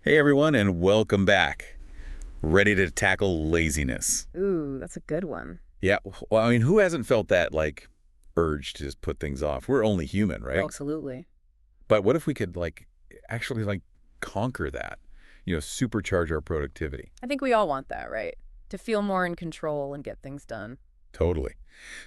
Hey everyone, and welcome back. Ready to tackle laziness. Ooh, that's a good one. Yeah, well, I mean, who hasn't felt that, urge to just put things off? We're only human, Oh, right? absolutely. But what if we could, actually, conquer that? Supercharge our productivity. I think we all want that, right? To feel more in control and get things done. Totally.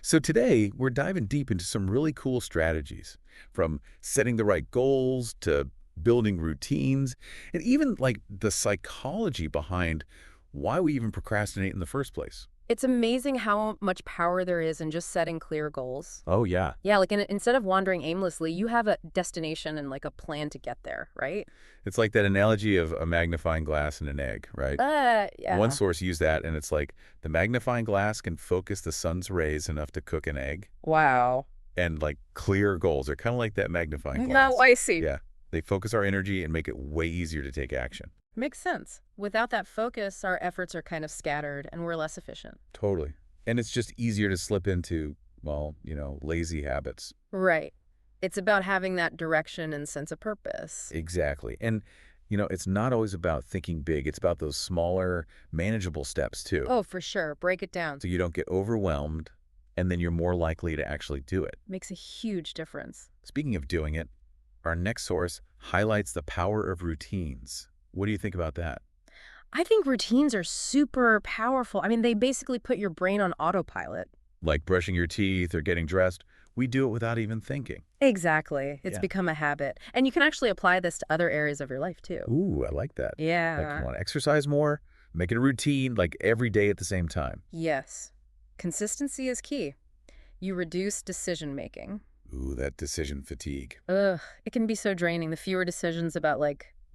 So today, we're diving deep into some really cool strategies, from setting the right goals to building routines, and even, the psychology behind why we even procrastinate in the first place. It's amazing how much power there is in just setting clear goals. Oh, yeah. Yeah, instead of wandering aimlessly, you have a destination and a plan to get there, right? It's like that analogy of a magnifying glass and an egg, right? One Yeah. source used that, and it's like the magnifying glass can focus the sun's rays enough to cook an egg, Wow. and clear goals are kind of like that magnifying Now glass. I see. Yeah, they focus our energy and make it way easier to take action. Makes sense. Without that focus, our efforts are kind of scattered and we're less efficient. Totally. And it's just easier to slip into, well, lazy habits. Right. It's about having that direction and sense of purpose. Exactly. And, it's not always about thinking big. It's about those smaller, manageable steps, too. Oh, for sure. Break it down. So you don't get overwhelmed, and then you're more likely to actually do it. Makes a huge difference. Speaking of doing it, our next source highlights the power of routines. What do you think about that? I think routines are super powerful. I mean, they basically put your brain on autopilot. Like brushing your teeth or getting dressed, we do it without even thinking. Exactly. It's Yeah. become a habit. And you can actually apply this to other areas of your life too. Ooh, I like that. Like you Yeah. want to exercise more, make it a routine, like every day at the same time. Yes. Consistency is key. You reduce decision making. Ooh, that decision fatigue. Ugh, it can be so draining. The fewer decisions about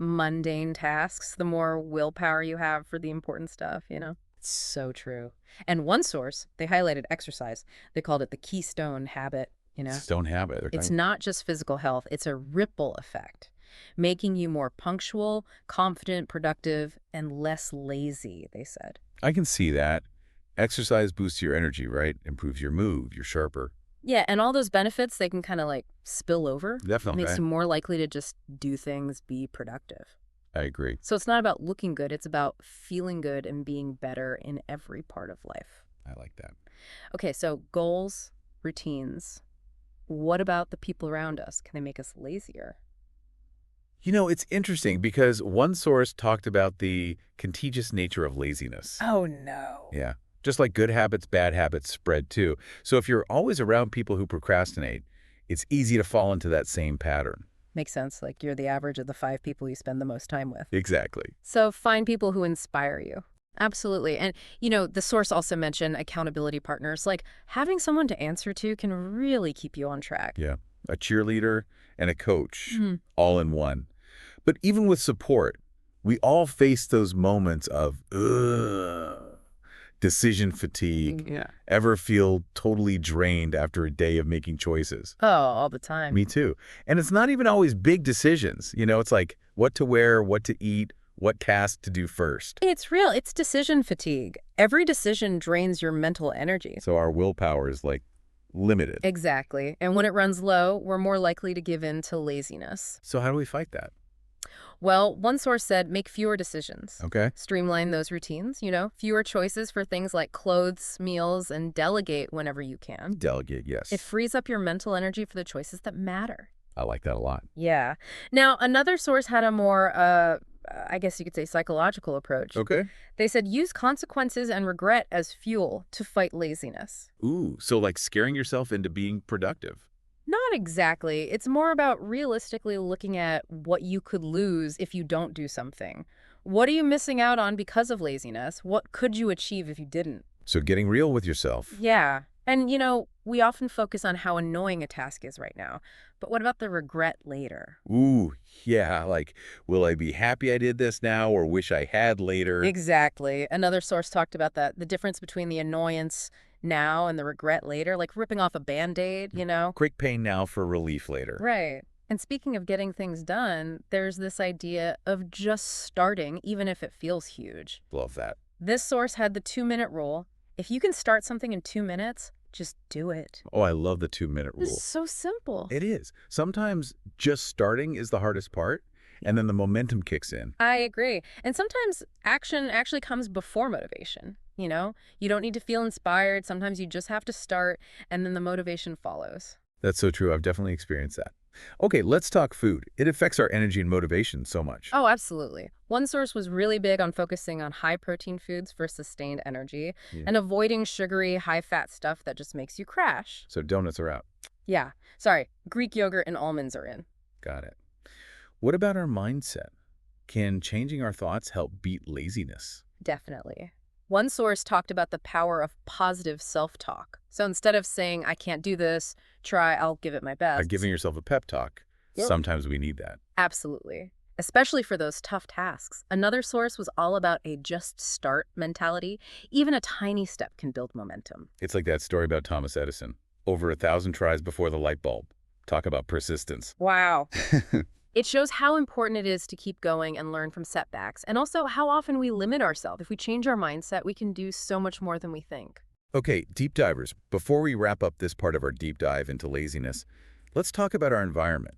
mundane tasks, the more willpower you have for the important stuff. It's so true. And one source, they highlighted exercise. They called it the keystone habit. Stone habit. They're It's kind not just physical health, it's a ripple effect, making you more punctual, confident, productive, and less lazy, they said. I can see that. Exercise boosts your energy, right? Improves your mood, you're sharper. Yeah, and all those benefits, they can kind of spill over. Definitely. Makes you more likely to just do things, be productive. I agree. So it's not about looking good, it's about feeling good and being better in every part of life. I like that. Okay, so goals, routines. What about the people around us? Can they make us lazier? It's interesting because one source talked about the contagious nature of laziness. Oh, no. Yeah. Just like good habits, bad habits spread too. So if you're always around people who procrastinate, it's easy to fall into that same pattern. Makes sense. Like you're the average of the 5 people you spend the most time with. Exactly. So find people who inspire you. Absolutely. And the source also mentioned accountability partners. Like having someone to answer to can really keep you on track. Yeah. A cheerleader and a coach, Mhm. all in one. But even with support, we all face those moments of decision fatigue. Yeah. Ever feel totally drained after a day of making choices? Oh, all the time. Me too. And it's not even always big decisions. It's like what to wear, what to eat, what task to do first. It's real. It's decision fatigue. Every decision drains your mental energy. So our willpower is limited. Exactly. And when it runs low, we're more likely to give in to laziness. So how do we fight that? Well, one source said make fewer decisions. Okay. Streamline those routines, fewer choices for things like clothes, meals, and delegate whenever you can. Delegate, yes. It frees up your mental energy for the choices that matter. I like that a lot. Yeah. Now, another source had a more, I guess you could say, psychological approach. Okay. They said use consequences and regret as fuel to fight laziness. Ooh, so scaring yourself into being productive. Not exactly. It's more about realistically looking at what you could lose if you don't do something. What are you missing out on because of laziness? What could you achieve if you didn't? So getting real with yourself. Yeah. And we often focus on how annoying a task is right now. But what about the regret later? Ooh, yeah, will I be happy I did this now or wish I had later? Exactly. Another source talked about that, the difference between the annoyance now and the regret later, like ripping off a Band-Aid. Quick pain now for relief later. Right. And speaking of getting things done, there's this idea of just starting, even if it feels huge. Love that. This source had the 2-minute rule. If you can start something in 2 minutes, just do it. Oh, I love the 2-minute This rule. is so simple. It is. Sometimes just starting is the hardest part, and then the momentum kicks in. I agree. And sometimes action actually comes before motivation. You don't need to feel inspired. Sometimes you just have to start, and then the motivation follows. That's so true. I've definitely experienced that. Okay, let's talk food. It affects our energy and motivation so much. Oh, absolutely. One source was really big on focusing on high-protein foods for sustained energy Yeah. and avoiding sugary, high-fat stuff that just makes you crash. So donuts are out. Yeah. Sorry, Greek yogurt and almonds are in. Got it. What about our mindset? Can changing our thoughts help beat laziness? Definitely. One source talked about the power of positive self-talk. So instead of saying, I can't do this, I'll give it my By best. giving yourself a pep talk, Yep. sometimes we need that. Absolutely. Especially for those tough tasks. Another source was all about a just start mentality. Even a tiny step can build momentum. It's like that story about Thomas Edison. Over 1,000 tries before the light bulb. Talk about persistence. Wow. It shows how important it is to keep going and learn from setbacks, and also how often we limit ourselves. If we change our mindset, we can do so much more than we think. Okay, deep divers, before we wrap up this part of our deep dive into laziness, let's talk about our environment.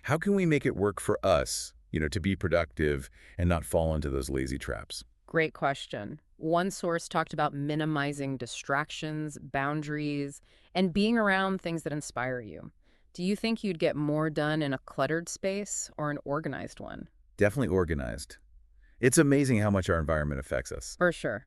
How can we make it work for us, to be productive and not fall into those lazy traps? Great question. One source talked about minimizing distractions, boundaries, and being around things that inspire you. Do you think you'd get more done in a cluttered space or an organized one? Definitely organized. It's amazing how much our environment affects us. For sure.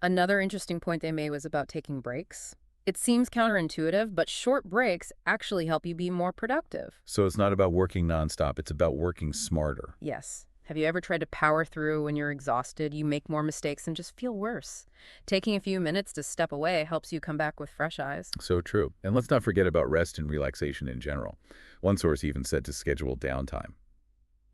Another interesting point they made was about taking breaks. It seems counterintuitive, but short breaks actually help you be more productive. So it's not about working nonstop, it's about working smarter. Yes. Have you ever tried to power through when you're exhausted? You make more mistakes and just feel worse. Taking a few minutes to step away helps you come back with fresh eyes. So true. And let's not forget about rest and relaxation in general. One source even said to schedule downtime,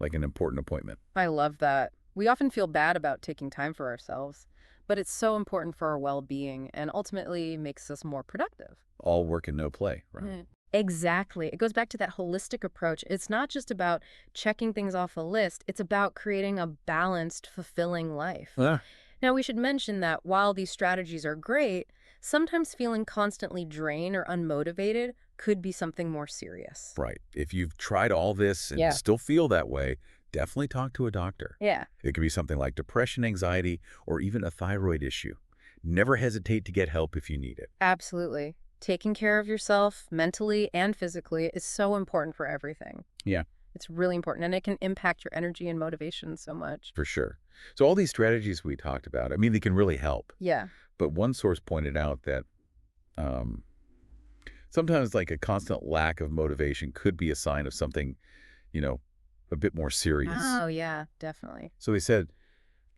like an important appointment. I love that. We often feel bad about taking time for ourselves, but it's so important for our well-being and ultimately makes us more productive. All work and no play, right? Exactly. It goes back to that holistic approach. It's not just about checking things off a list. It's about creating a balanced, fulfilling life. Yeah. Now, we should mention that while these strategies are great, sometimes feeling constantly drained or unmotivated could be something more serious. Right. If you've tried all this and Yeah. still feel that way, definitely talk to a doctor. Yeah. It could be something like depression, anxiety, or even a thyroid issue. Never hesitate to get help if you need it. Absolutely. Taking care of yourself mentally and physically is so important for everything. Yeah. It's really important, and it can impact your energy and motivation so much. For sure. So all these strategies we talked about, I mean, they can really help. Yeah. But one source pointed out that um, sometimes like a constant lack of motivation could be a sign of something, a bit more serious. Oh, yeah, definitely. So they said,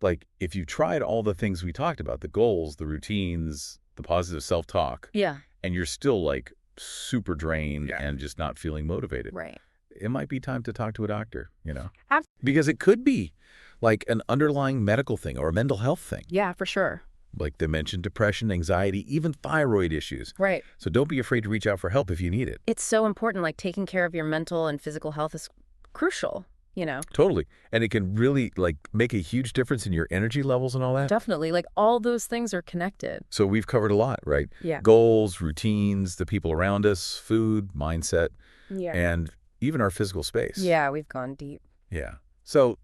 like, if you tried all the things we talked about, the goals, the routines, the positive self-talk, Yeah. and you're still like super drained Yeah. and just not feeling motivated, Right. it might be time to talk to a doctor, Ab- because it could be like an underlying medical thing or a mental health thing. Yeah, for sure. Like they mentioned, depression, anxiety, even thyroid issues. Right. So don't be afraid to reach out for help if you need it. It's so important, like taking care of your mental and physical health is crucial, Totally. And it can really like make a huge difference in your energy levels and all that. Definitely. Like all those things are connected. So we've covered a lot, right? Yeah. Goals, routines, the people around us, food, mindset, Yeah. and even our physical space. Yeah, we've gone deep. Yeah. So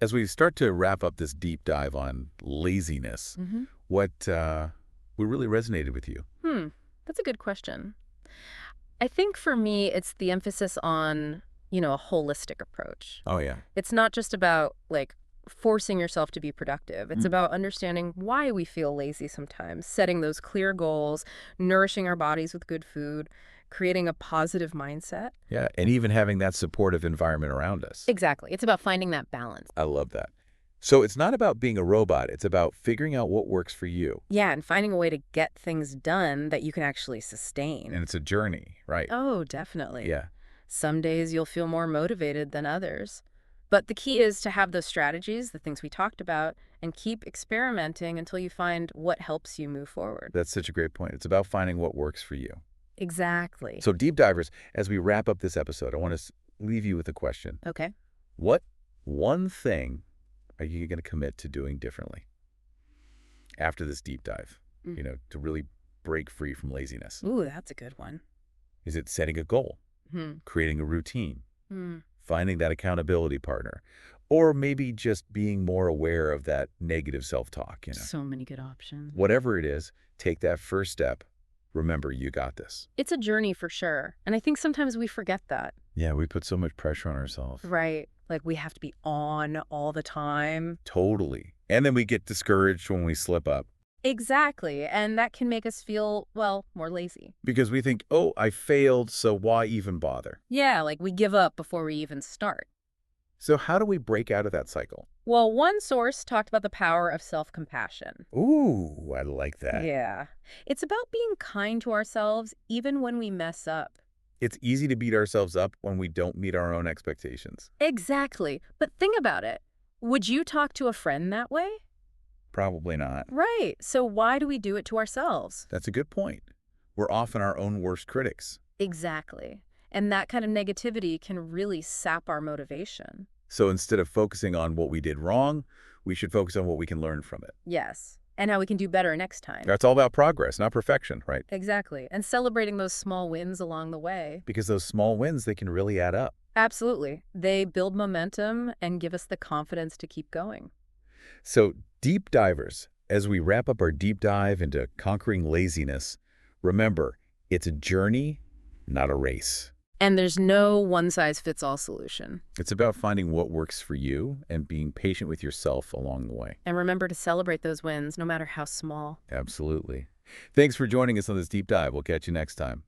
as we start to wrap up this deep dive on laziness, Mm-hmm. what really resonated with you? That's a good question. I think for me, it's the emphasis on, a holistic approach. Oh, yeah. It's not just about like forcing yourself to be productive. It's Mm. about understanding why we feel lazy sometimes, setting those clear goals, nourishing our bodies with good food, creating a positive mindset. Yeah. And even having that supportive environment around us. Exactly. It's about finding that balance. I love that. So it's not about being a robot. It's about figuring out what works for you. Yeah, and finding a way to get things done that you can actually sustain. And it's a journey, right? Oh, definitely. Yeah. Some days you'll feel more motivated than others. But the key is to have those strategies, the things we talked about, and keep experimenting until you find what helps you move forward. That's such a great point. It's about finding what works for you. Exactly. So deep divers, as we wrap up this episode, I want to leave you with a question. Okay. What one thing are you going to commit to doing differently after this deep dive, to really break free from laziness? Ooh, that's a good one. Is it setting a goal, Hmm. creating a routine, Hmm. finding that accountability partner, or maybe just being more aware of that negative self-talk. So many good options. Whatever it is, take that first step. Remember, you got this. It's a journey for sure. And I think sometimes we forget that. Yeah, we put so much pressure on ourselves. Right. Like we have to be on all the time. Totally. And then we get discouraged when we slip up Exactly. And that can make us feel, well, more lazy. because we think, oh, I failed, so why even bother? Yeah, like we give up before we even start. So how do we break out of that cycle? Well, one source talked about the power of self-compassion. Ooh, I like that. Yeah. It's about being kind to ourselves even when we mess up. It's easy to beat ourselves up when we don't meet our own expectations. Exactly. But think about it. Would you talk to a friend that way? Probably not. Right. So why do we do it to ourselves? That's a good point. We're often our own worst critics. Exactly. And that kind of negativity can really sap our motivation. So instead of focusing on what we did wrong, we should focus on what we can learn from it. Yes. And how we can do better next time. That's all about progress, not perfection, right? Exactly. And celebrating those small wins along the way. Because those small wins, they can really add up. Absolutely. They build momentum and give us the confidence to keep going. So, deep divers, as we wrap up our deep dive into conquering laziness, remember, it's a journey, not a race. And there's no one-size-fits-all solution. It's about finding what works for you and being patient with yourself along the way. And remember to celebrate those wins, no matter how small. Absolutely. Thanks for joining us on this deep dive. We'll catch you next time.